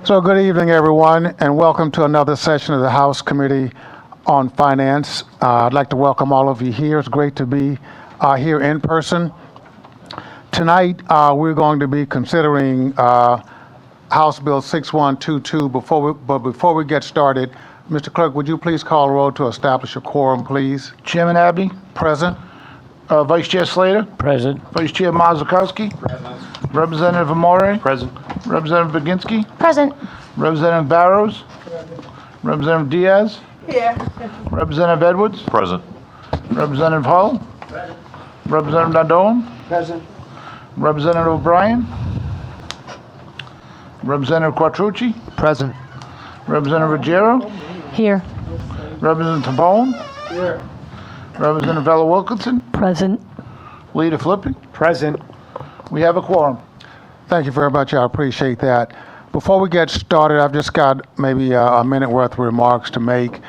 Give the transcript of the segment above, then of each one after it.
So good evening, everyone, and welcome to another session of the House Committee on Finance. I'd like to welcome all of you here. It's great to be here in person. Tonight, we're going to be considering House Bill 6122. Before we get started, Mr. Clerk, would you please call the roll to establish a quorum, please? Chairman Abney. Present. Vice Chair Slater. Present. Vice Chair Mazakowski. Present. Representative Amore. Present. Representative Baginski. Present. Representative Barrows. Representative Diaz. Here. Representative Edwards. Present. Representative Hull. Present. Representative Nadone. Present. Representative O'Brien. Representative Quattrucci. Present. Representative Ruggiero. Here. Representative Tabone. Here. Representative Ella Wilkinson. Present. Leader Flippy. Present. We have a quorum. Thank you very much. I appreciate that. Before we get started, I've just got maybe a minute worth of remarks to make.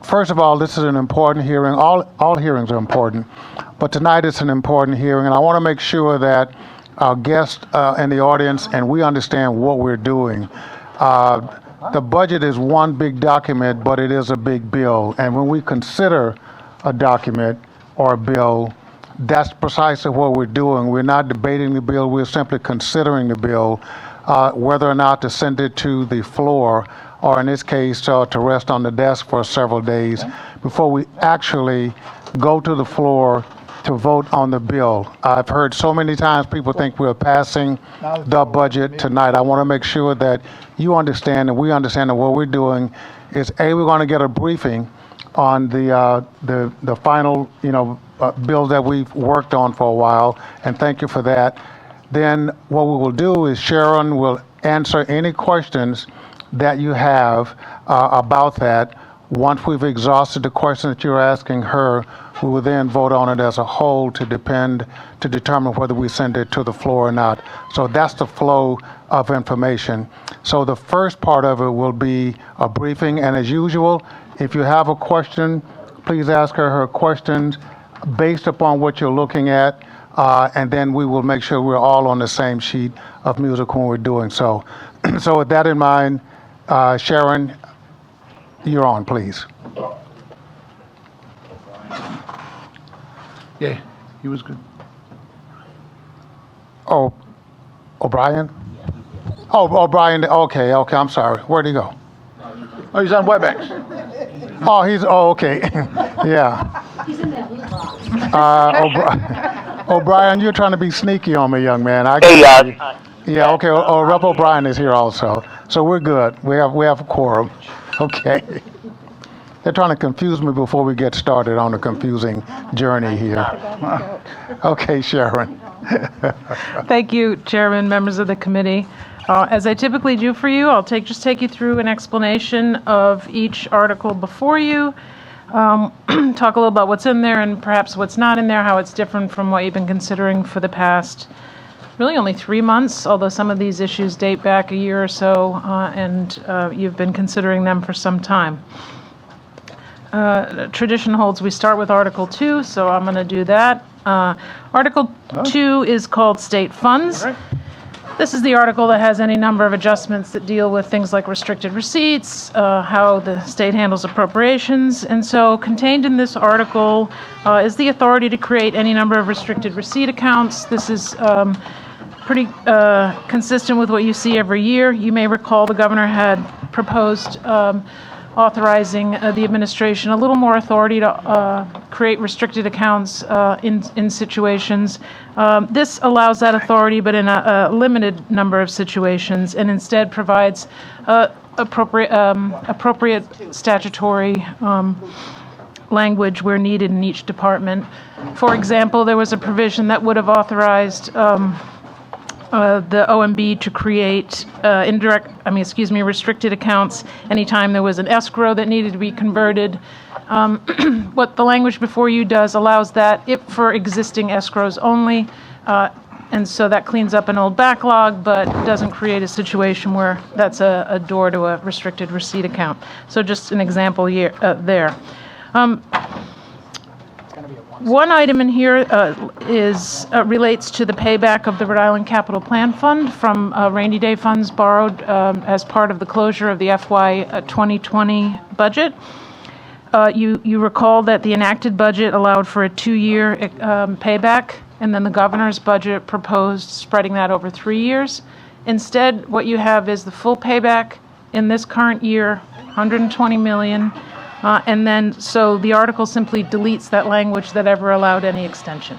First of all, this is an important hearing. All hearings are important, but tonight it's an important hearing, and I want to make sure that our guests in the audience and we understand what we're doing. The budget is one big document, but it is a big bill, and when we consider a document or a bill, that's precisely what we're doing. We're not debating the bill, we're simply considering the bill, whether or not to send it to the floor, or in this case, to rest on the desk for several days before we actually go to the floor to vote on the bill. I've heard so many times people think we're passing the budget tonight. I want to make sure that you understand and we understand that what we're doing is, A, we're going to get a briefing on the final, bills that we've worked on for a while, and thank you for that. Then what we will do is Sharon will answer any questions that you have about that. Once we've exhausted the question that you're asking her, we will then vote on it as a whole to determine whether we send it to the floor or not. So that's the flow of information. So the first part of it will be a briefing, and as usual, if you have a question, please ask her questions based upon what you're looking at, and then we will make sure we're all on the same sheet of music when we're doing so. So with that in mind, Sharon, you're on, please. Yeah, he was good. Oh, O'Brien? Oh, O'Brien, okay, I'm sorry. Where'd he go? Oh, he's on WebEx. Okay. Yeah. He's in that little box. O'Brien, you're trying to be sneaky on me, young man. Yeah, okay. Rep. O'Brien is here also. So we're good. We have a quorum. Okay. They're trying to confuse me before we get started on a confusing journey here. Okay, Sharon. Thank you, Chairman, members of the committee. As I typically do for you, I'll just take you through an explanation of each article before you, talk a little about what's in there and perhaps what's not in there, how it's different from what you've been considering for the past really only 3 months, although some of these issues date back a year or so, and you've been considering them for some time. Tradition holds we start with Article 2, so I'm going to do that. Article 2 is called State Funds. This is the article that has any number of adjustments that deal with things like restricted receipts, how the state handles appropriations, and so contained in this article is the authority to create any number of restricted receipt accounts. This is pretty consistent with what you see every year. You may recall the governor had proposed authorizing the administration a little more authority to create restricted accounts in situations. This allows that authority, but in a limited number of situations, and instead provides appropriate statutory language where needed in each department. For example, there was a provision that would have authorized the OMB to create restricted accounts anytime there was an escrow that needed to be converted. What the language before you does allows that if for existing escrows only, and so that cleans up an old backlog, but doesn't create a situation where that's a door to a restricted receipt account. So just an example here, there. One item in here relates to the payback of the Rhode Island Capital Plan Fund from rainy day funds borrowed as part of the closure of the FY 2020 budget. You recall that the enacted budget allowed for a 2-year payback, and then the governor's budget proposed spreading that over 3 years. Instead, what you have is the full payback in this current year, $120 million. And then, so the article simply deletes that language that ever allowed any extension.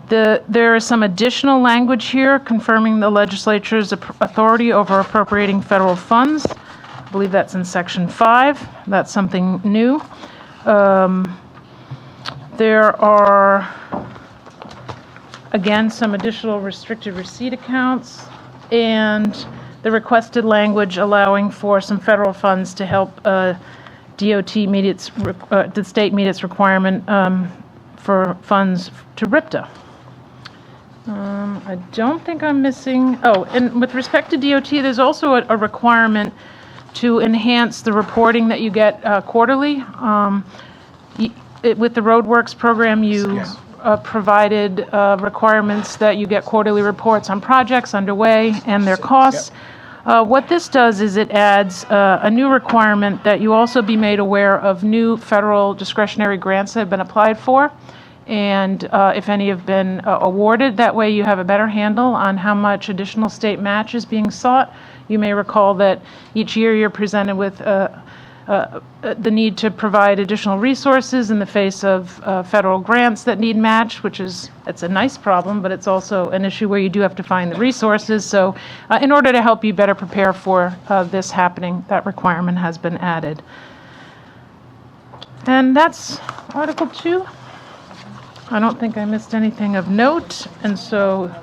There is some additional language here confirming the legislature's authority over appropriating federal funds. I believe that's in Section 5. That's something new. There are, again, some additional restricted receipt accounts and the requested language allowing for some federal funds to help DOT meet its, the state meet its requirement for funds to RIPTA. I don't think I'm missing, and with respect to DOT, there's also a requirement to enhance the reporting that you get quarterly. With the Roadworks program, you provided requirements that you get quarterly reports on projects underway and their costs. What this does is it adds a new requirement that you also be made aware of new federal discretionary grants that have been applied for, and if any have been awarded. That way you have a better handle on how much additional state match is being sought. You may recall that each year you're presented with the need to provide additional resources in the face of federal grants that need match, it's a nice problem, but it's also an issue where you do have to find the resources. So in order to help you better prepare for this happening, that requirement has been added. And that's Article 2. I don't think I missed anything of note, and so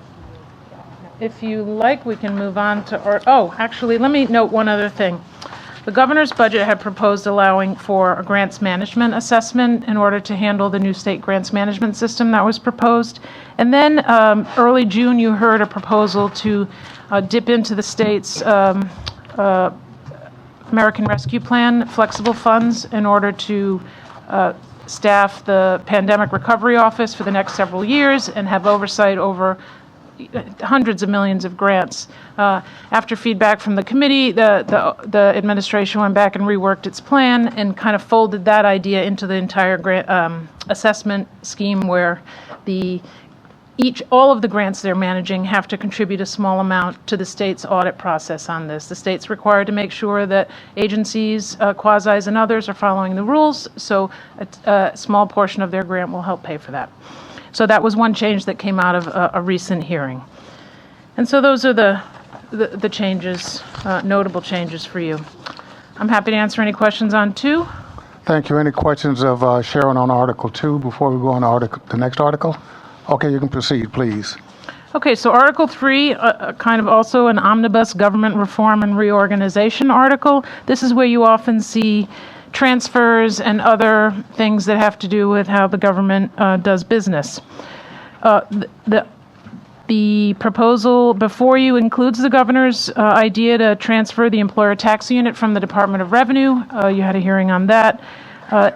if you like, we can move on to actually, let me note one other thing. The governor's budget had proposed allowing for a grants management assessment in order to handle the new state grants management system that was proposed. And then early June, you heard a proposal to dip into the state's American Rescue Plan flexible funds in order to staff the Pandemic Recovery Office for the next several years and have oversight over hundreds of millions of grants. After feedback from the committee, the administration went back and reworked its plan and kind of folded that idea into the entire grant assessment scheme, where all of the grants they're managing have to contribute a small amount to the state's audit process on this. The state's required to make sure that agencies, quasis, and others are following the rules, so a small portion of their grant will help pay for that. So that was one change that came out of a recent hearing. And so those are the changes, notable changes for you. I'm happy to answer any questions on 2. Thank you. Any questions of Sharon on Article 2 before we go on to the next article? Okay, you can proceed, please. Okay, so Article 3, kind of also an omnibus government reform and reorganization article. This is where you often see transfers and other things that have to do with how the government does business. The proposal before you includes the governor's idea to transfer the employer tax unit from the Department of Revenue. You had a hearing on that.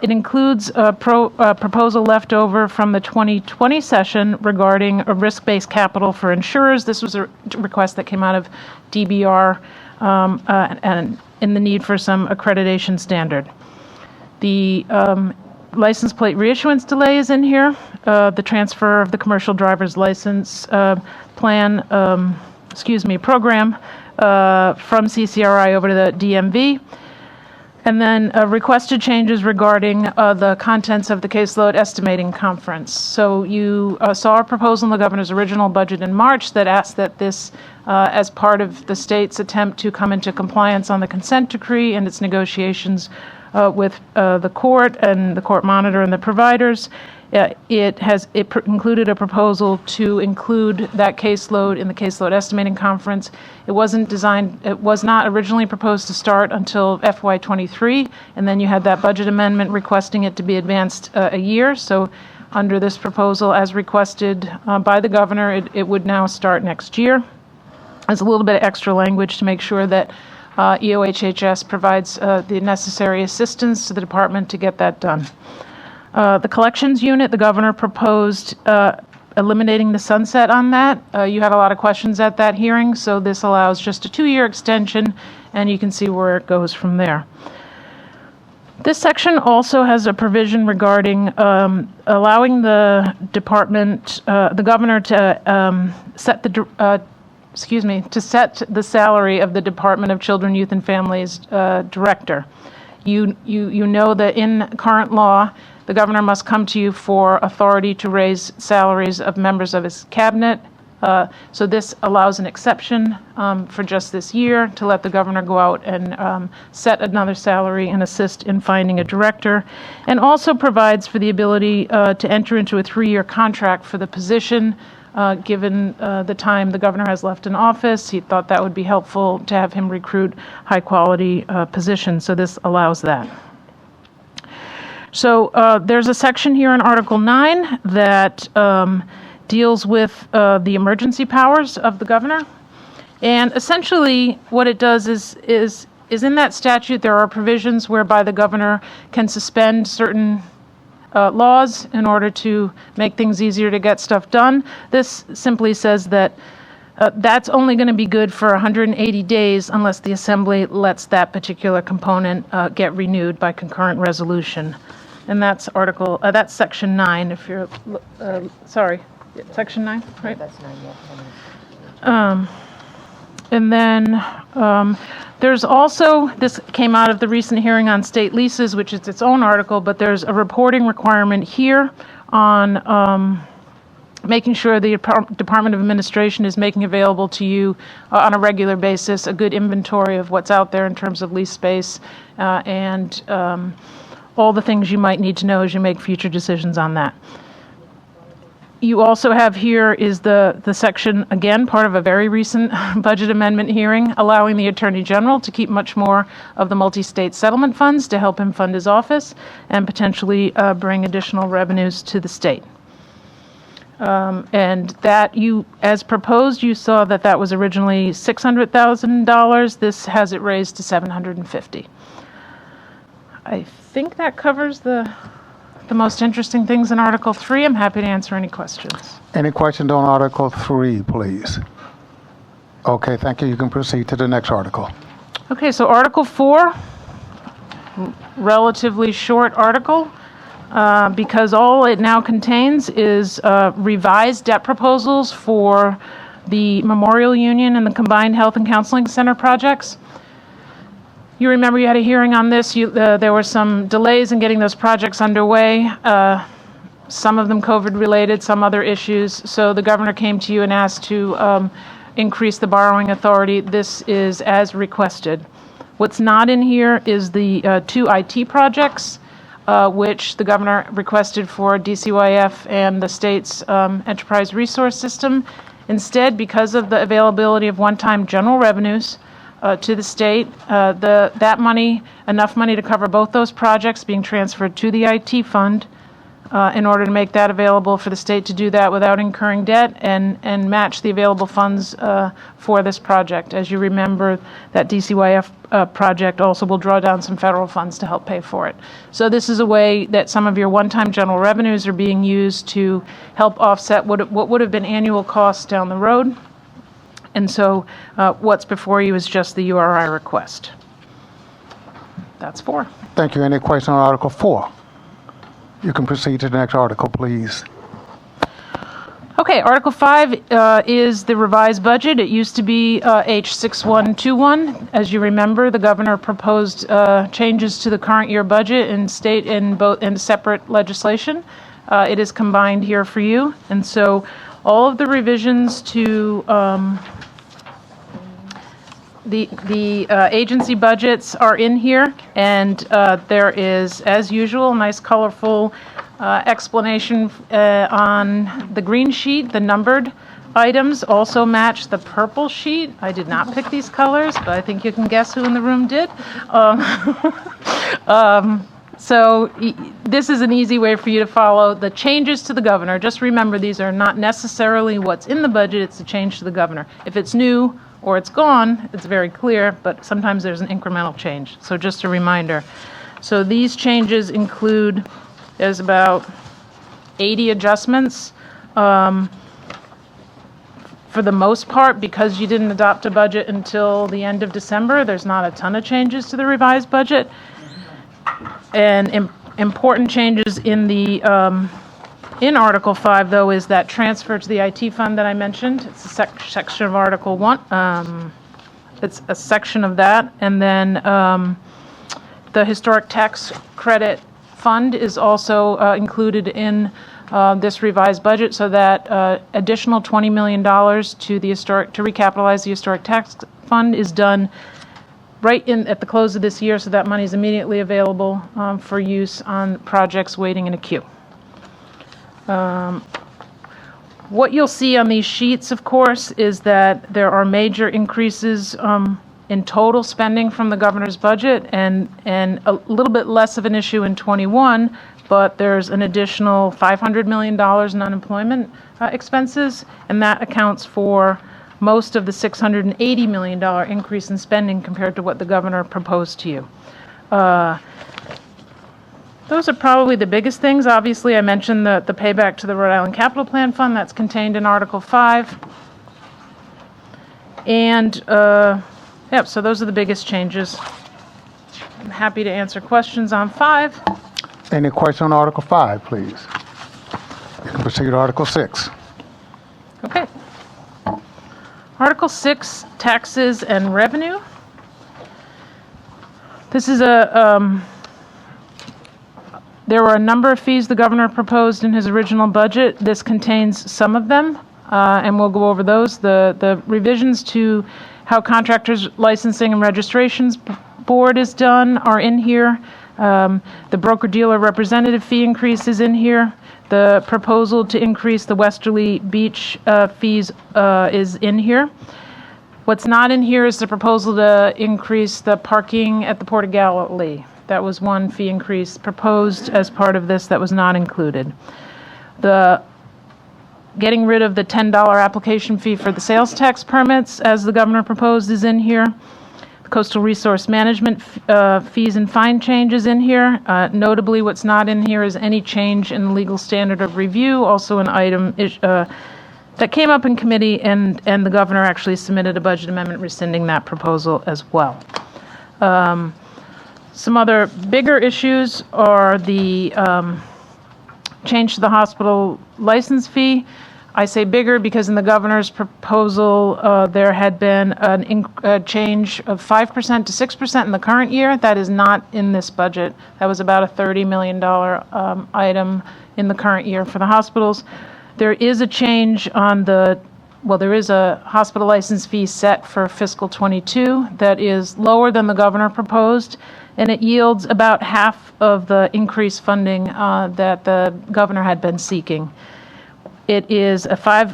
It includes a proposal left over from the 2020 session regarding a risk-based capital for insurers. This was a request that came out of DBR and in the need for some accreditation standard. The license plate reissuance delay is in here. The transfer of the commercial driver's license program from CCRI over to the DMV. And then requested changes regarding the contents of the caseload estimating conference. So you saw a proposal in the governor's original budget in March that asked that this, as part of the state's attempt to come into compliance on the consent decree and its negotiations with the court and the court monitor and the providers, it included a proposal to include that caseload in the caseload estimating conference. It was not originally proposed to start until FY23, and then you had that budget amendment requesting it to be advanced a year. So under this proposal, as requested by the governor, it would now start next year. There's a little bit of extra language to make sure that EOHHS provides the necessary assistance to the department to get that done. The collections unit, the governor proposed eliminating the sunset on that. You had a lot of questions at that hearing, so this allows just a 2-year extension, and you can see where it goes from there. This section also has a provision regarding allowing the department, the governor to set the salary of the Department of Children, Youth, and Families director. You know that in current law, the governor must come to you for authority to raise salaries of members of his cabinet. So this allows an exception for just this year to let the governor go out and set another salary and assist in finding a director, and also provides for the ability to enter into a 3-year contract for the position. Given the time the governor has left in office, he thought that would be helpful to have him recruit high-quality positions, so this allows that. So there's a section here in Article 9 that deals with the emergency powers of the governor. And essentially what it does is in that statute there are provisions whereby the governor can suspend certain laws in order to make things easier to get stuff done. This simply says that that's only going to be good for 180 days unless the Assembly lets that particular component get renewed by concurrent resolution. And that's that's Section 9, if you're, sorry, Section 9, right? That's 9 yet. And then there's also, this came out of the recent hearing on state leases, which is its own article, but there's a reporting requirement here on making sure the Department of Administration is making available to you on a regular basis a good inventory of what's out there in terms of lease space and all the things you might need to know as you make future decisions on that. You also have here is the section, again, part of a very recent budget amendment hearing, allowing the Attorney General to keep much more of the multi-state settlement funds to help him fund his office and potentially bring additional revenues to the state. And that as proposed, you saw that was originally $600,000. This has it raised to $750,000. I think that covers the most interesting things in Article 3. I'm happy to answer any questions. Any questions on Article 3, please? Okay, thank you. You can proceed to the next article. Okay, so Article 4, relatively short article, because all it now contains is revised debt proposals for the Memorial Union and the Combined Health and Counseling Center projects. You remember you had a hearing on this. There were some delays in getting those projects underway, some of them COVID-related, some other issues. So the governor came to you and asked to increase the borrowing authority. This is as requested. What's not in here is the 2 IT projects, which the governor requested for DCYF and the state's enterprise resource system. Instead, because of the availability of one-time general revenues, to the state, that money, enough money to cover both those projects being transferred to the IT fund in order to make that available for the state to do that without incurring debt and match the available funds for this project. As you remember, that DCYF project also will draw down some federal funds to help pay for it. So this is a way that some of your one-time general revenues are being used to help offset what would have been annual costs down the road. And so what's before you is just the URI request. That's 4. Thank you. Any question on Article 4? You can proceed to the next article, please. Okay, Article 5 is the revised budget. It used to be H6121. As you remember, the governor proposed changes to the current year budget in separate legislation. It is combined here for you. And so all of the revisions to the agency budgets are in here, and there is, as usual, a nice colorful explanation on the green sheet. The numbered items also match the purple sheet. I did not pick these colors, but I think you can guess who in the room did. So this is an easy way for you to follow the changes to the governor. Just remember, these are not necessarily what's in the budget. It's a change to the governor. If it's new, or it's gone, it's very clear, but sometimes there's an incremental change. So just a reminder. So these changes include, there's about 80 adjustments. For the most part, because you didn't adopt a budget until the end of December, there's not a ton of changes to the revised budget. And important changes in the in Article 5, though, is that transfer to the IT fund that I mentioned. It's a section of Article 1. It's a section of that. And then the Historic Tax Credit Fund is also included in this revised budget, so that additional $20 million to recapitalize the Historic Tax Fund is done right at the close of this year, so that money is immediately available for use on projects waiting in a queue. What you'll see on these sheets, of course, is that there are major increases in total spending from the governor's budget, and a little bit less of an issue in 21, but there's an additional $500 million in unemployment expenses, and that accounts for most of the $680 million increase in spending compared to what the governor proposed to you. Those are probably the biggest things. Obviously, I mentioned the payback to the Rhode Island Capital Plan Fund. That's contained in Article 5. And, so those are the biggest changes. I'm happy to answer questions on 5. Any question on Article 5, please? You can proceed to Article 6. Okay. Article 6, taxes and revenue. This is there were a number of fees the governor proposed in his original budget. This contains some of them, and we'll go over those. The revisions to how contractors licensing and registrations board is done are in here. The broker-dealer representative fee increase is in here. The proposal to increase the Westerly Beach fees is in here. What's not in here is the proposal to increase the parking at the Port of Galilee. That was one fee increase proposed as part of this that was not included. The getting rid of the $10 application fee for the sales tax permits, as the governor proposed, is in here. Coastal Resource Management fees and fine changes in here. Notably, what's not in here is any change in the legal standard of review, also an item that came up in committee, and the governor actually submitted a budget amendment rescinding that proposal as well. Some other bigger issues are the change to the hospital license fee. I say bigger because in the governor's proposal, there had been a change of 5% to 6% in the current year. That is not in this budget. That was about a $30 million item in the current year for the hospitals. There is a change on there is a hospital license fee set for fiscal 22 that is lower than the governor proposed, and it yields about half of the increased funding that the governor had been seeking. It is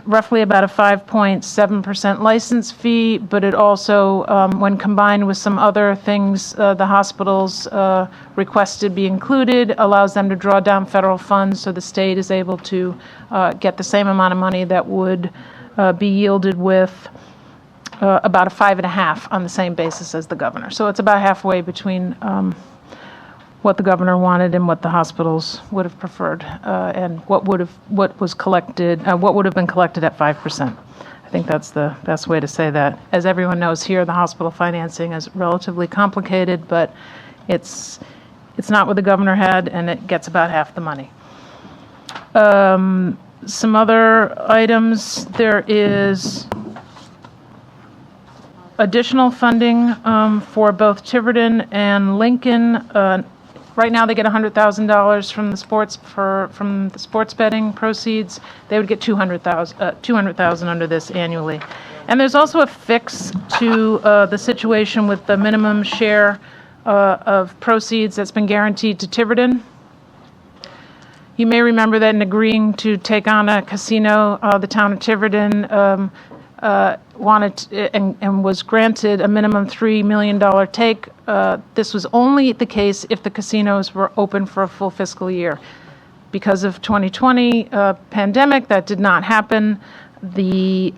roughly about a 5.7% license fee, but it also, when combined with some other things the hospitals requested be included, allows them to draw down federal funds, so the state is able to get the same amount of money that would be yielded with about a 5.5 on the same basis as the governor. So it's about halfway between what the governor wanted and what the hospitals would have preferred, and what would have been collected at 5%. I think that's the best way to say that. As everyone knows here, the hospital financing is relatively complicated, but it's not what the governor had, and it gets about half the money. Some other items, there is additional funding for both Tiverton and Lincoln. Right now, they get $100,000 from the sports betting proceeds. They would get $200,000 under this annually. And there's also a fix to the situation with the minimum share of proceeds that's been guaranteed to Tiverton. You may remember that in agreeing to take on a casino, the town of Tiverton wanted and was granted a minimum $3 million take. This was only the case if the casinos were open for a full fiscal year. Because of 2020 pandemic, that did not happen. The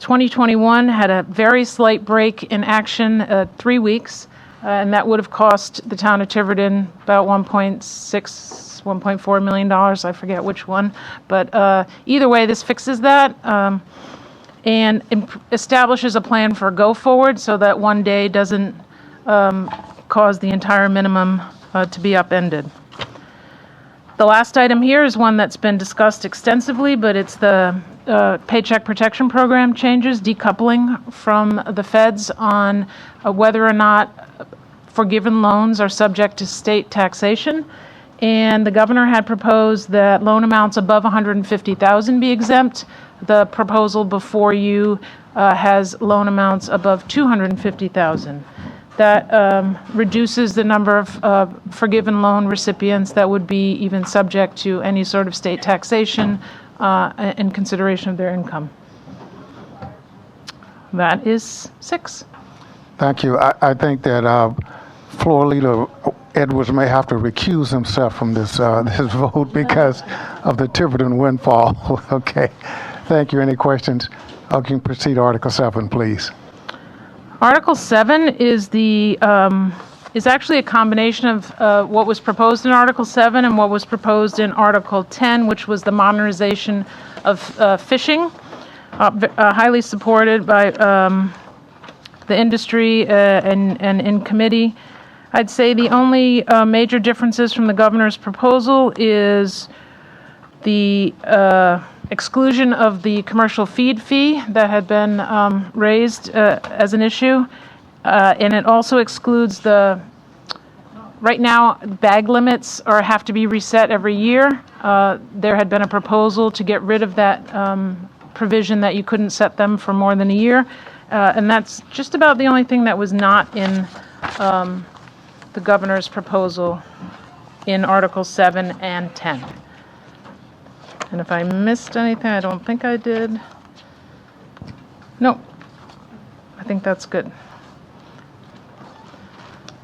2021 had a very slight break in action, 3 weeks, and that would have cost the town of Tiverton about $1.4 million. I forget which one, but either way, this fixes that and establishes a plan for go forward so that one day doesn't cause the entire minimum to be upended. The last item here is one that's been discussed extensively, but it's the Paycheck Protection Program changes, decoupling from the feds on whether or not forgiven loans are subject to state taxation. And the governor had proposed that loan amounts above $150,000 be exempt. The proposal before you has loan amounts above $250,000. That reduces the number of forgiven loan recipients that would be even subject to any sort of state taxation in consideration of their income. That is 6. Thank you. I think that Floor Leader Edwards may have to recuse himself from this vote because of the Tiverton windfall. Okay. Thank you. Any questions? You can proceed to Article 7, please. Article 7 is is actually a combination of what was proposed in Article 7 and what was proposed in Article 10, which was the modernization of fishing, highly supported by the industry and in committee. I'd say the only major differences from the governor's proposal is the exclusion of the commercial feed fee that had been raised as an issue, and it also excludes right now, bag limits have to be reset every year. There had been a proposal to get rid of that provision that you couldn't set them for more than a year, and that's just about the only thing that was not in the governor's proposal in Article 7 and 10. And if I missed anything, I don't think I did. No, I think that's good.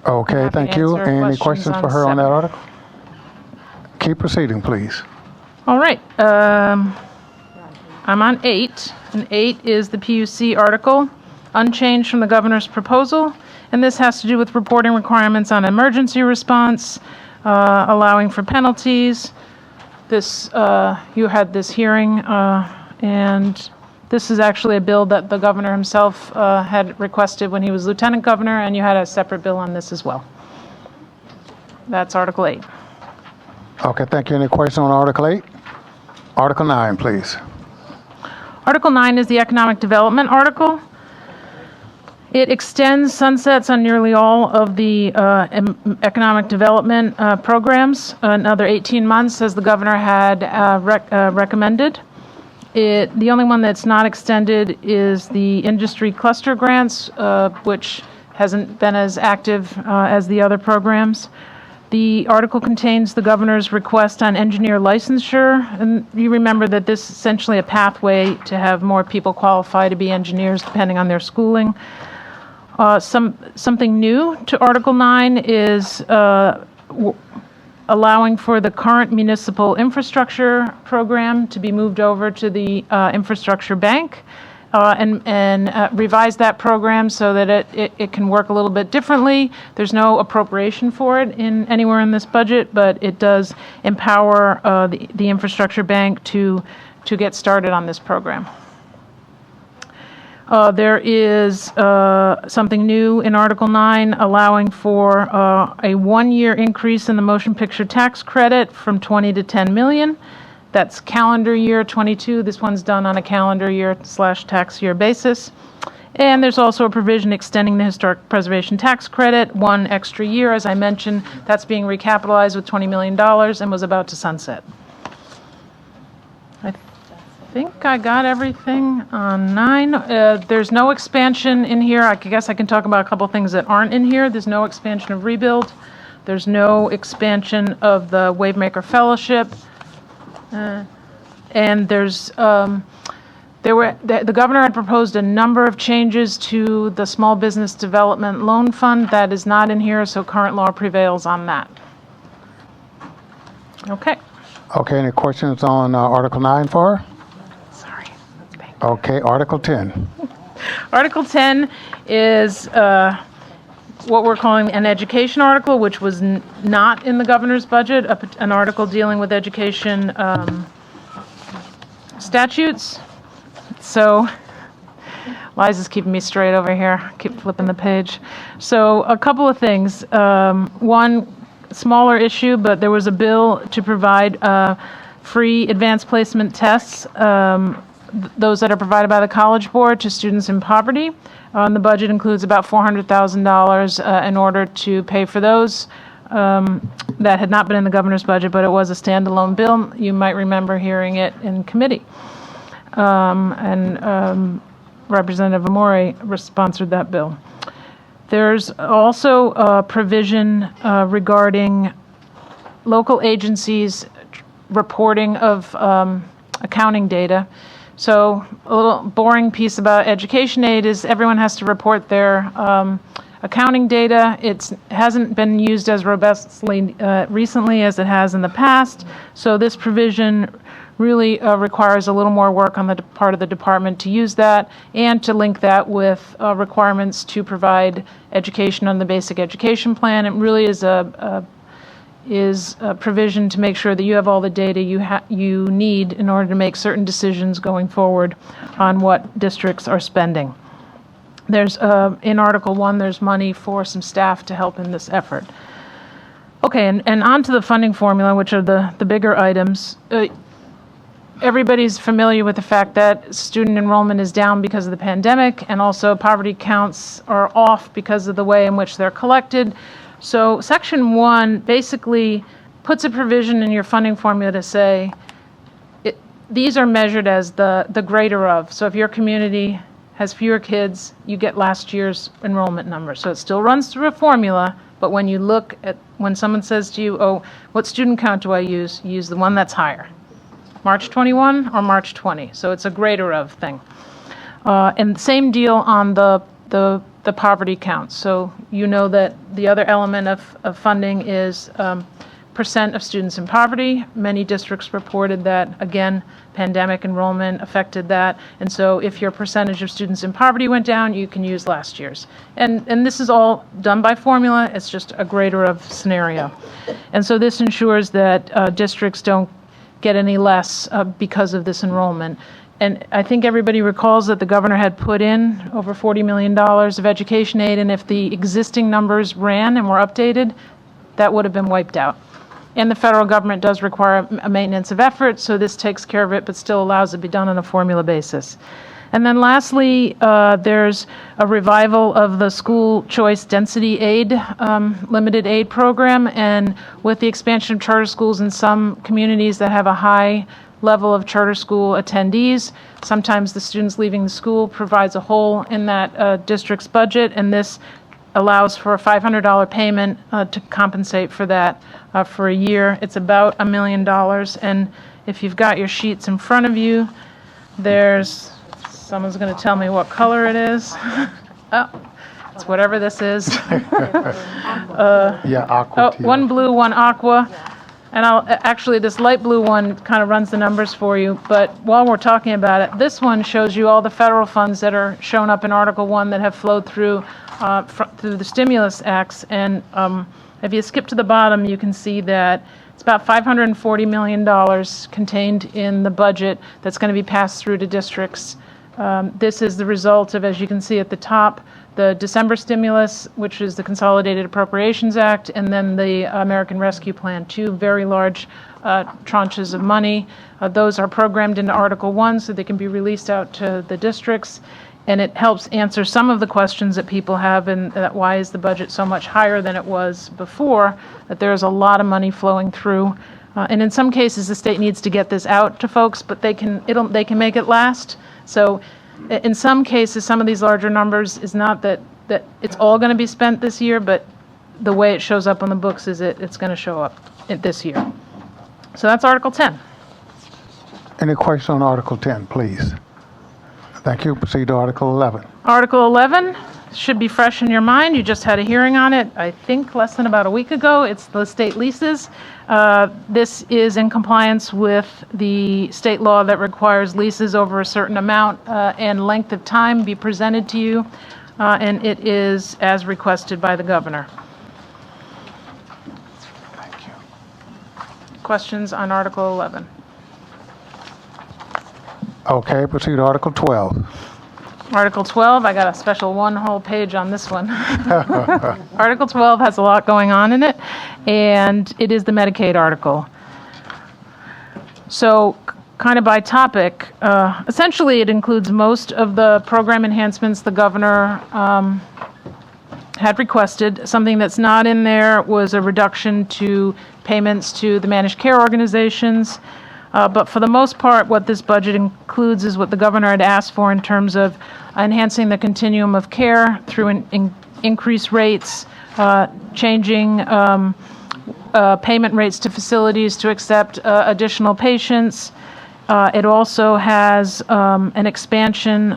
Okay, happy thank to you. answer Any questions questions for on her on that 7. article? Keep proceeding, please. All right. I'm on 8, and 8 is the PUC article, unchanged from the governor's proposal, and this has to do with reporting requirements on emergency response, allowing for penalties. You had this hearing, and this is actually a bill that the governor himself had requested when he was lieutenant governor, and you had a separate bill on this as well. That's Article 8. Okay, thank you. Any questions on Article 8? Article 9, please. Article 9 is the economic development article. It extends sunsets on nearly all of the economic development programs, another 18 months, as the governor had recommended. The only one that's not extended is the industry cluster grants, which hasn't been as active as the other programs. The article contains the governor's request on engineer licensure, and you remember that this is essentially a pathway to have more people qualify to be engineers depending on their schooling. Something new to Article 9 is allowing for the current municipal infrastructure program to be moved over to the infrastructure bank and revise that program so that it can work a little bit differently. There's no appropriation for it anywhere in this budget, but it does empower the infrastructure bank to get started on this program. There is something new in Article 9 allowing for a 1-year increase in the motion picture tax credit from 20 to 10 million. That's calendar year 22. This one's done on a calendar year / tax year basis. And there's also a provision extending the historic preservation tax credit 1 extra year. As I mentioned, that's being recapitalized with $20 million and was about to sunset. I think I got everything on 9. There's no expansion in here. I guess I can talk about a couple things that aren't in here. There's no expansion of rebuild. There's no expansion of the Wavemaker Fellowship. And there's the governor had proposed a number of changes to the Small Business Development Loan Fund. That is not in here, so current law prevails on that. Okay. Okay, any questions on Article 9 for her? Sorry. Thank Okay, Article 10. Article 10 is what we're calling an education article, which was not in the governor's budget, an article dealing with education statutes. So Liza's keeping me straight over here. Keep flipping the page. So a couple of things. One smaller issue, but there was a bill to provide free advanced placement tests, those that are provided by the College Board, to students in poverty. The budget includes about $400,000 in order to pay for those. That had not been in the governor's budget, but it was a standalone bill. You might remember hearing it in committee. And Representative Amore sponsored that bill. There's also a provision regarding local agencies reporting of accounting data. So a little boring piece about education aid is everyone has to report their accounting data. It hasn't been used as robustly recently as it has in the past. So this provision really requires a little more work on the part of the department to use that and to link that with requirements to provide education on the basic education plan. It really is a provision to make sure that you have all the data you need in order to make certain decisions going forward on what districts are spending. There's in Article 1, there's money for some staff to help in this effort. Okay, and on to the funding formula, which are the bigger items. Everybody's familiar with the fact that student enrollment is down because of the pandemic, and also poverty counts are off because of the way in which they're collected. So Section 1 basically puts a provision in your funding formula to say these are measured as the greater of. So if your community has fewer kids, you get last year's enrollment number. So it still runs through a formula, but when you look at, when someone says to you, oh, what student count do I use? You use the one that's higher. March 21 or March 20. So it's a greater of thing. And same deal on the poverty count. So you know that the other element of funding is percent of students in poverty. Many districts reported that, again, pandemic enrollment affected that. And so if your percentage of students in poverty went down, you can use last year's. And this is all done by formula. It's just a greater of scenario. And so this ensures that districts don't get any less because of this enrollment. And I think everybody recalls that the governor had put in over $40 million of education aid, and if the existing numbers ran and were updated, that would have been wiped out. And the federal government does require a maintenance of effort, so this takes care of it, but still allows it to be done on a formula basis. And then lastly, there's a revival of the school choice density aid, limited aid program, and with the expansion of charter schools in some communities that have a high level of charter school attendees, sometimes the students leaving the school provides a hole in that district's budget, and this allows for a $500 payment to compensate for that for a year. It's about $1 million, and if you've got your sheets in front of you, there's, someone's going to tell me what color it is. Oh, it's whatever this is. Yeah, aqua. One blue, one aqua. And actually, this light blue one kind of runs the numbers for you. But while we're talking about it, this one shows you all the federal funds that are shown up in Article 1 that have flowed through the stimulus acts. And if you skip to the bottom, you can see that it's about $540 million contained in the budget that's going to be passed through to districts. This is the result of, as you can see at the top, the December stimulus, which is the Consolidated Appropriations Act, and then the American Rescue Plan, two very large tranches of money. Those are programmed into Article 1 so they can be released out to the districts, and it helps answer some of the questions that people have, and that why is the budget so much higher than it was before, that there's a lot of money flowing through. And in some cases, the state needs to get this out to folks, but they can make it last. So in some cases, some of these larger numbers is not that it's all going to be spent this year, but the way it shows up on the books is it's going to show up this year. So that's Article 10. Any question on Article 10, please? Thank you. Proceed to Article 11. Article 11 should be fresh in your mind. You just had a hearing on it, I think, less than about a week ago. It's the state leases. This is in compliance with the state law that requires leases over a certain amount and length of time be presented to you, and it is as requested by the governor. Thank you. Questions on Article 11? Okay, proceed to Article 12. Article 12, I got a special one whole page on this one. Article 12 has a lot going on in it, and it is the Medicaid article. So, kind of by topic, essentially it includes most of the program enhancements the governor had requested. Something that's not in there was a reduction to payments to the managed care organizations. But for the most part, what this budget includes is what the governor had asked for in terms of enhancing the continuum of care through increased rates, changing payment rates to facilities to accept additional patients. It also has an expansion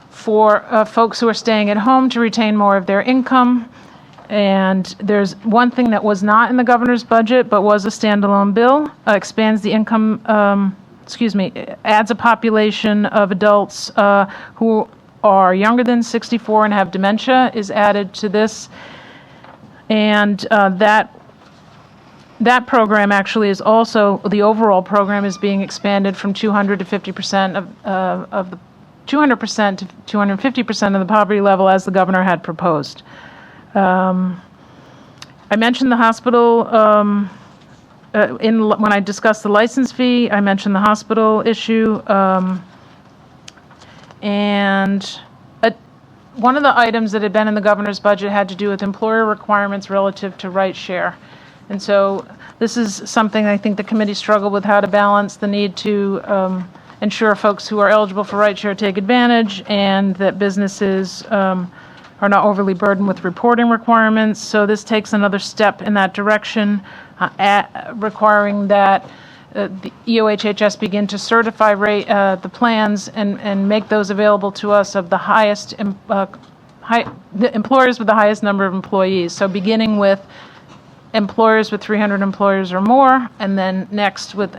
for folks who are staying at home to retain more of their income. And there's one thing that was not in the governor's budget but was a standalone bill, expands the income, adds a population of adults who are younger than 64 and have dementia is added to this. And that program actually is also, the overall program is being expanded from 200 to 50% of the 200% to 250% of the poverty level as the governor had proposed. I mentioned the hospital when I discussed the license fee. I mentioned the hospital issue, and one of the items that had been in the governor's budget had to do with employer requirements relative to right share. And so this is something I think the committee struggled with, how to balance the need to ensure folks who are eligible for right share take advantage, and that businesses are not overly burdened with reporting requirements. So this takes another step in that direction, requiring that the EOHHS begin to certify the plans and make those available to us of the highest, the employers with the highest number of employees. So beginning with employers with 300 employees or more, and then next with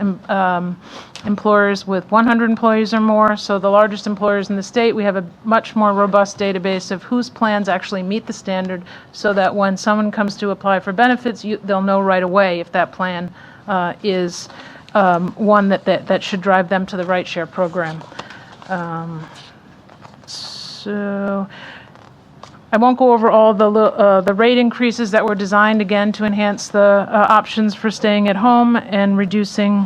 employers with 100 employees or more. So the largest employers in the state, we have a much more robust database of whose plans actually meet the standard, so that when someone comes to apply for benefits, they'll know right away if that plan is one that should drive them to the right share program. So I won't go over all the rate increases that were designed, again, to enhance the options for staying at home and reducing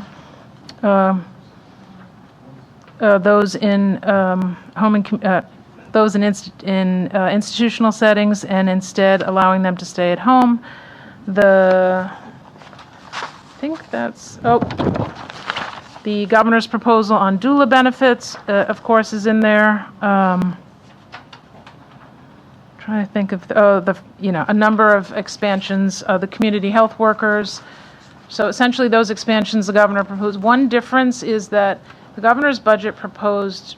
those in home and those in institutional settings, and instead allowing them to stay at home. I think that's the governor's proposal on doula benefits, of course, is in there. Trying to think of a number of expansions of the community health workers. So essentially those expansions the governor proposed. One difference is that the governor's budget proposed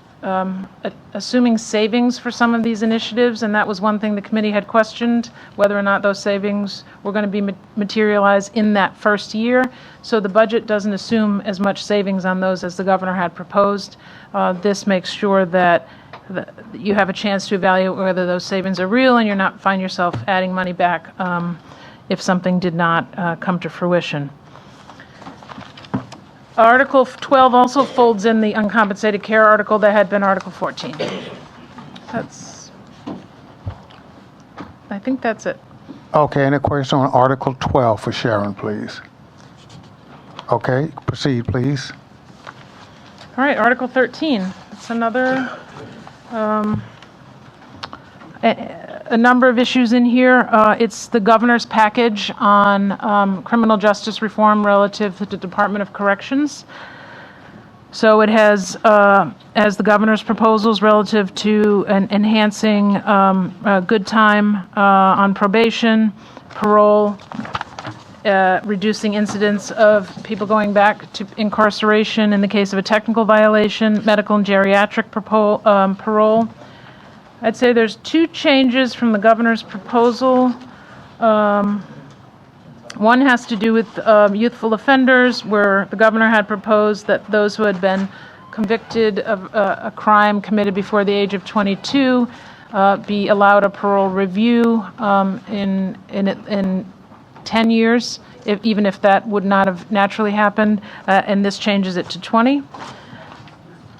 assuming savings for some of these initiatives, and that was one thing the committee had questioned, whether or not those savings were going to be materialized in that first year. So the budget doesn't assume as much savings on those as the governor had proposed. This makes sure that you have a chance to evaluate whether those savings are real, and you're not find yourself adding money back if something did not come to fruition. Article 12 also folds in the uncompensated care article that had been Article 14. I think that's it. Okay, any question on Article 12 for Sharon, please? Okay, proceed, please. All right, Article 13. It's another a number of issues in here. It's the governor's package on criminal justice reform relative to the Department of Corrections. So it has, as the governor's proposals relative to enhancing good time on probation, parole, reducing incidents of people going back to incarceration in the case of a technical violation, medical and geriatric parole, I'd say there's two changes from the governor's proposal. One has to do with youthful offenders, where the governor had proposed that those who had been convicted of a crime committed before the age of 22 be allowed a parole review in 10 years, even if that would not have naturally happened, and this changes it to 20.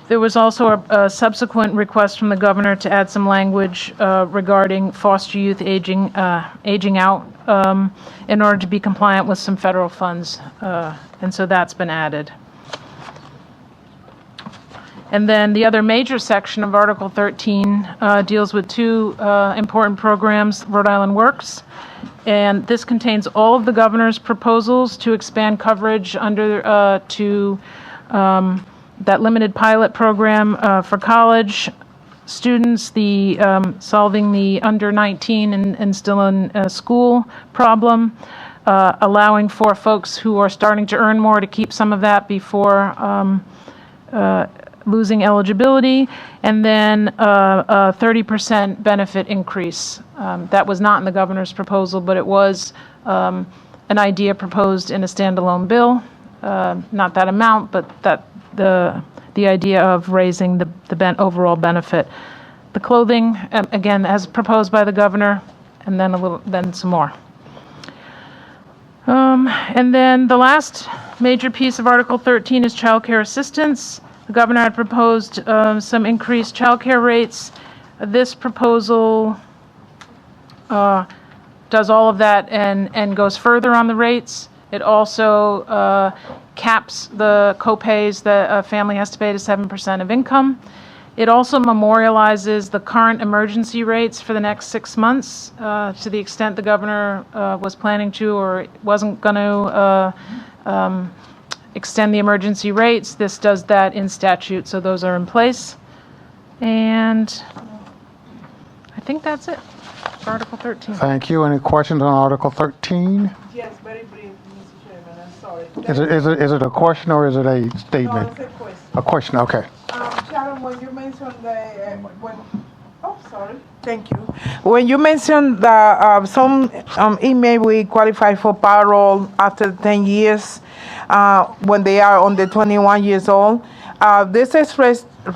There was also a subsequent request from the governor to add some language regarding foster youth aging out in order to be compliant with some federal funds, and so that's been added. And then the other major section of Article 13 deals with two important programs, Rhode Island Works, and this contains all of the governor's proposals to expand coverage under that limited pilot program for college students, the solving the under 19 and still in school problem, allowing for folks who are starting to earn more to keep some of that before losing eligibility, and then a 30% benefit increase. That was not in the governor's proposal, but it was an idea proposed in a standalone bill. Not that amount, but that the idea of raising the overall benefit. The clothing, again, as proposed by the governor, and then some more. And then the last major piece of Article 13 is child care assistance. The governor had proposed some increased child care rates. This proposal does all of that and goes further on the rates. It also caps the co-pays that a family has to pay to 7% of income. It also memorializes the current emergency rates for the next 6 months to the extent the governor was planning to or wasn't going to extend the emergency rates. This does that in statute, so those are in place. And I think that's it for Article 13. Thank you. Any questions on Article 13? Yes, very brief, Mr. Chairman, I'm sorry. Is it a question or is it a statement? No, it's a question. A question, okay. Sharon, when you mentioned Thank you. When you mentioned that some inmate will qualify for parole after 10 years when they are under 21 years old, this is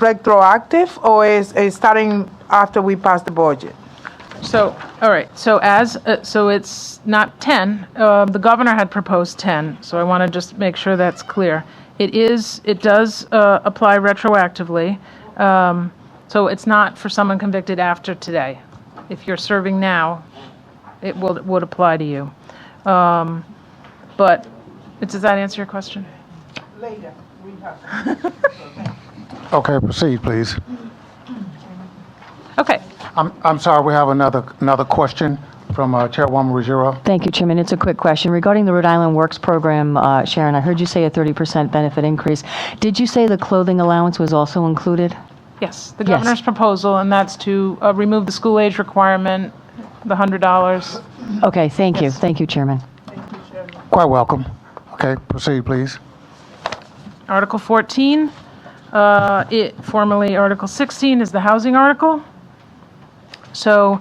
retroactive or is starting after we pass the budget? So, all right, so so it's not 10. The governor had proposed 10, so I want to just make sure that's clear. It does apply retroactively, so it's not for someone convicted after today. If you're serving now, it would apply to you. But does that answer your question? Later, we have. Okay, proceed, please. Okay. I'm sorry, we have another question from Chairwoman Ruggiero. Thank you, Chairman. It's a quick question. Regarding the Rhode Island Works program, Sharon, I heard you say a 30% benefit increase. Did you say the clothing allowance was also included? Yes, the governor's proposal, and that's to remove the school age requirement, the $100. Okay, thank you. Thank you, Chairman. Quite welcome. Okay, proceed, please. Article 14, formerly Article 16, is the housing article. So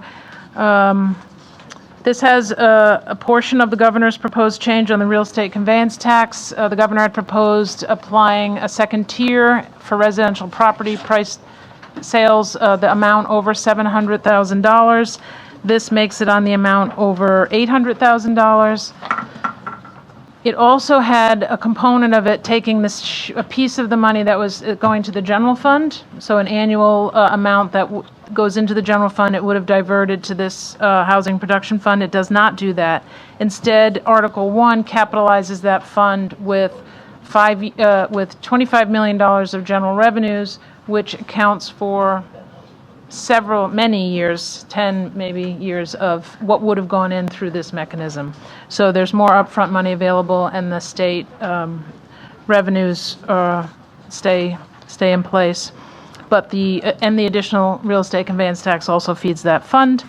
this has a portion of the governor's proposed change on the real estate conveyance tax. The governor had proposed applying a second tier for residential property price sales, the amount over $700,000. This makes it on the amount over $800,000. It also had a component of it taking a piece of the money that was going to the general fund, so an annual amount that goes into the general fund. It would have diverted to this housing production fund. It does not do that. Instead, Article 1 capitalizes that fund with $25 million of general revenues, which accounts for many years, 10 maybe years of what would have gone in through this mechanism. So there's more upfront money available, and the state revenues stay in place. But the additional real estate conveyance tax also feeds that fund.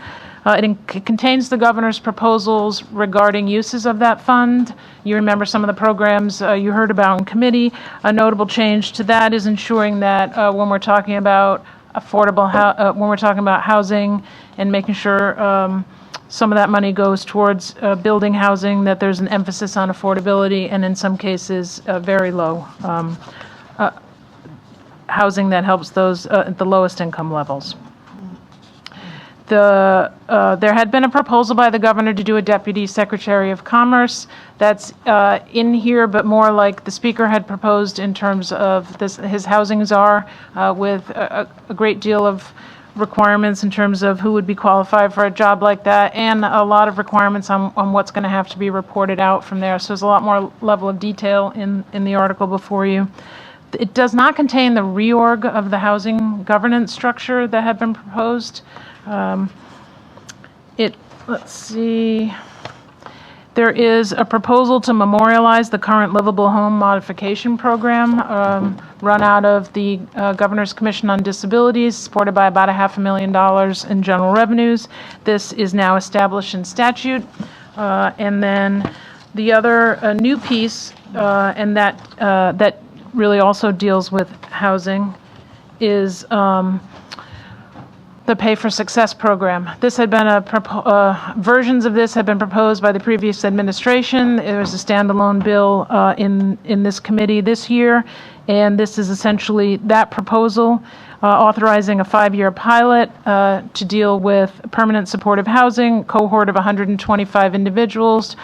It contains the governor's proposals regarding uses of that fund. You remember some of the programs you heard about in committee. A notable change to that is ensuring that when we're talking about when we're talking about housing and making sure some of that money goes towards building housing, that there's an emphasis on affordability, and in some cases, very low housing that helps those at the lowest income levels. There had been a proposal by the governor to do a deputy secretary of commerce. That's in here, but more like the speaker had proposed in terms of his housing czar, with a great deal of requirements in terms of who would be qualified for a job like that, and a lot of requirements on what's going to have to be reported out from there. So there's a lot more level of detail in the article before you. It does not contain the reorg of the housing governance structure that had been proposed. Let's see. There is a proposal to memorialize the current livable home modification program run out of the Governor's Commission on Disabilities, supported by about $500,000 in general revenues. This is now established in statute. And then the other new piece, and that really also deals with housing, is the Pay for Success program. This had been versions of this had been proposed by the previous administration. It was a standalone bill in this committee this year, and this is essentially that proposal, authorizing a 5-year pilot to deal with permanent supportive housing, cohort of 125 individuals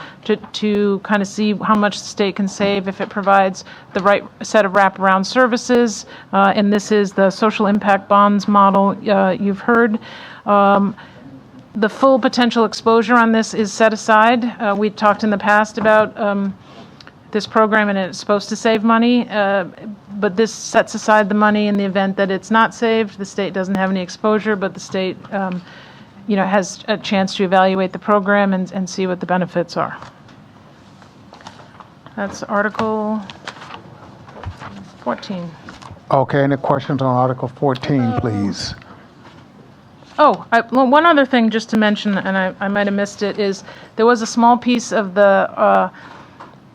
to kind of see how much the state can save if it provides the right set of wraparound services. And this is the social impact bonds model you've heard. The full potential exposure on this is set aside. We talked in the past about this program, and it's supposed to save money, but this sets aside the money in the event that it's not saved. The state doesn't have any exposure, but the state has a chance to evaluate the program and see what the benefits are. That's Article 14. Okay, any questions on Article 14, please? One other thing just to mention, and I might have missed it, is there was a small piece of the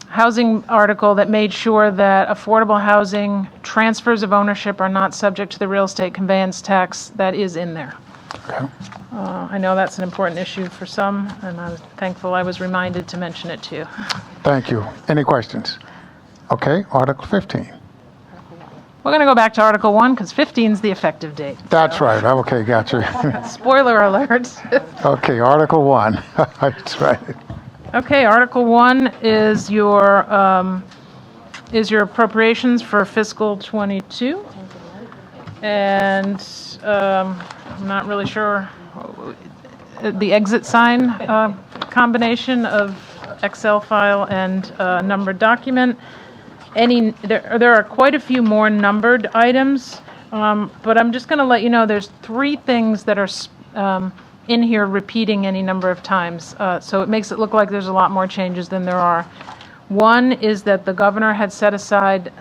housing article that made sure that affordable housing transfers of ownership are not subject to the real estate conveyance tax. That is in there. Okay. I know that's an important issue for some, and I'm thankful I was reminded to mention it too. Thank you. Any questions? Okay, Article 15. We're going to go back to Article 1 because 15 is the effective date. That's right. Okay, gotcha. Spoiler alert. Okay, Article 1. That's right. Okay, Article 1 is your appropriations for fiscal 22. And I'm not really sure the exit sign combination of Excel file and numbered document. There are quite a few more numbered items, but I'm just going to let you know there's 3 things that are in here repeating any number of times. So it makes it look like there's a lot more changes than there are. One is that the governor had set aside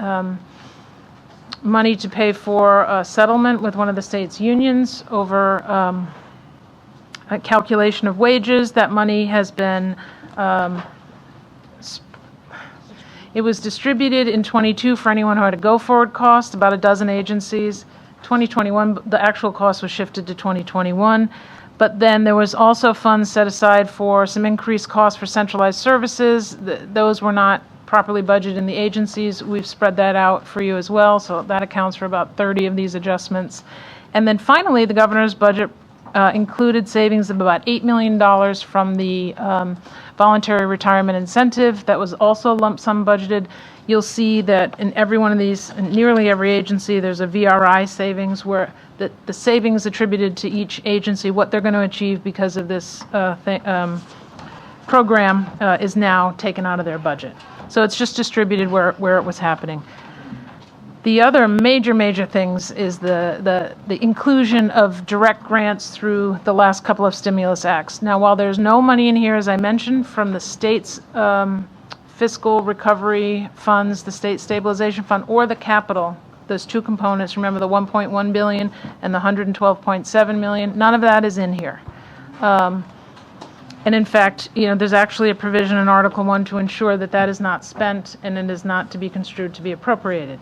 money to pay for a settlement with one of the state's unions over a calculation of wages. That money has been it was distributed in 22 for anyone who had a go-forward cost, about a dozen agencies. 2021, the actual cost was shifted to 2021. But then there was also funds set aside for some increased costs for centralized services. Those were not properly budgeted in the agencies. We've spread that out for you as well, so that accounts for about 30 of these adjustments. And then finally, the governor's budget included savings of about $8 million from the voluntary retirement incentive that was also lump sum budgeted. You'll see that in every one of these, in nearly every agency, there's a VRI savings where the savings attributed to each agency, what they're going to achieve because of this program is now taken out of their budget. So it's just distributed where it was happening. The other major things is the inclusion of direct grants through the last couple of stimulus acts. Now, while there's no money in here, as I mentioned, from the state's fiscal recovery funds, the state stabilization fund, or the capital, those 2 components, remember the $1.1 billion and the $112.7 million, none of that is in here. And in fact, there's actually a provision in Article 1 to ensure that that is not spent and it is not to be construed to be appropriated.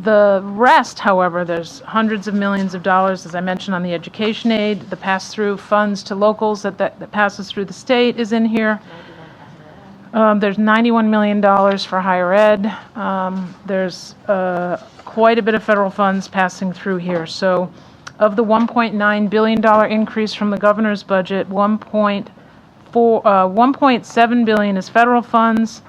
The rest, however, there's hundreds of millions of dollars, as I mentioned, on the education aid, the pass-through funds to locals that passes through the state is in here. There's $91 million for higher ed. There's quite a bit of federal funds passing through here. So of the $1.9 billion increase from the governor's budget, 1.7 billion is federal funds.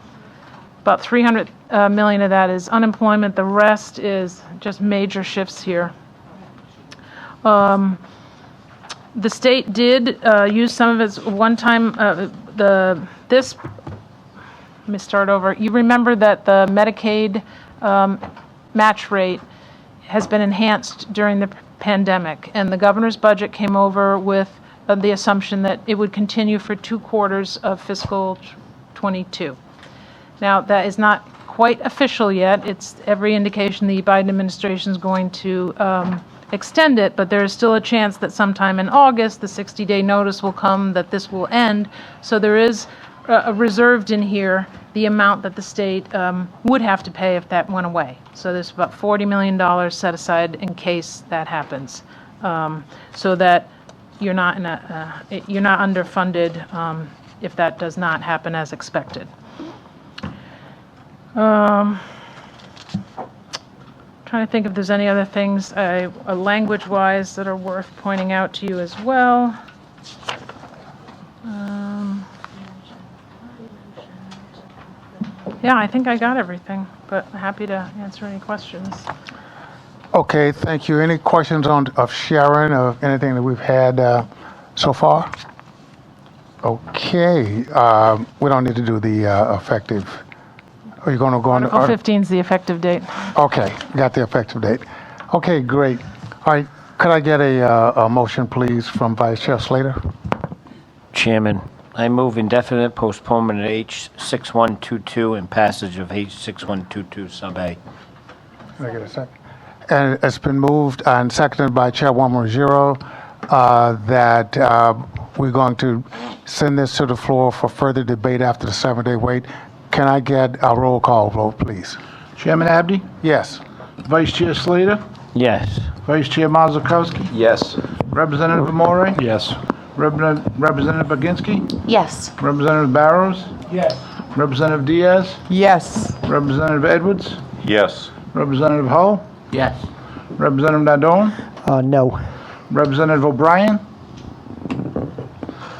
About 300 million of that is unemployment. The rest is just major shifts here. The state did use some of its one-time, let me start over. You remember that the Medicaid match rate has been enhanced during the pandemic, and the governor's budget came over with the assumption that it would continue for 2 quarters of fiscal 22. Now, that is not quite official yet. It's every indication the Biden administration is going to extend it, but there is still a chance that sometime in August, the 60-day notice will come that this will end. So there is reserved in here the amount that the state would have to pay if that went away. So there's about $40 million set aside in case that happens, so that you're not underfunded if that does not happen as expected. Trying to think if there's any other things language-wise that are worth pointing out to you as well. Yeah, I think I got everything, but happy to answer any questions. Okay, thank you. Any questions of Sharon or anything that we've had so far? Okay, we don't need to do the effective. Are you going to go on? Article 15 is the effective date. Okay, got the effective date. Okay, great. All right, could I get a motion, please, from Vice Chair Slater? Chairman, I move indefinite postponement of H6122 and passage of H6122 sub A. Can I get a second? And it's been moved and seconded by Chairwoman Ruggiero that we're going to send this to the floor for further debate after the 7-day wait. Can I get a roll call vote, please? Chairman Abney, Yes. Vice Chair Slater, Yes. Vice Chair Mazurkowski, Yes. Representative Amore, Yes. Representative Baginski, Yes. Representative Barrows, Yes. Representative Diaz, Yes. Representative Edwards, Yes. Representative Hull, Yes. Representative Nadone, No. Representative O'Brien,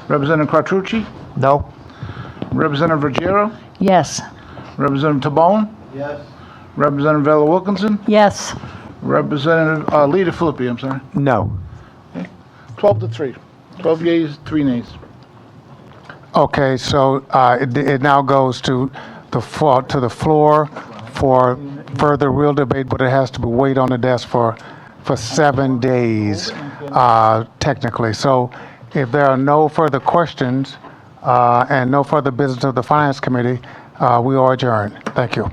Representative Quattrucci, No. Representative Ruggiero, Yes. Representative Tabone, Yes. Representative Vela Wilkinson, Yes. Representative Leader Filippi, I'm sorry. No. 12-3. 12 yeas, 3 nays. Okay, so it now goes to the floor for further real debate, but it has to be wait on the desk for 7 days, technically. So if there are no further questions and no further business of the Finance Committee, we are adjourned. Thank you.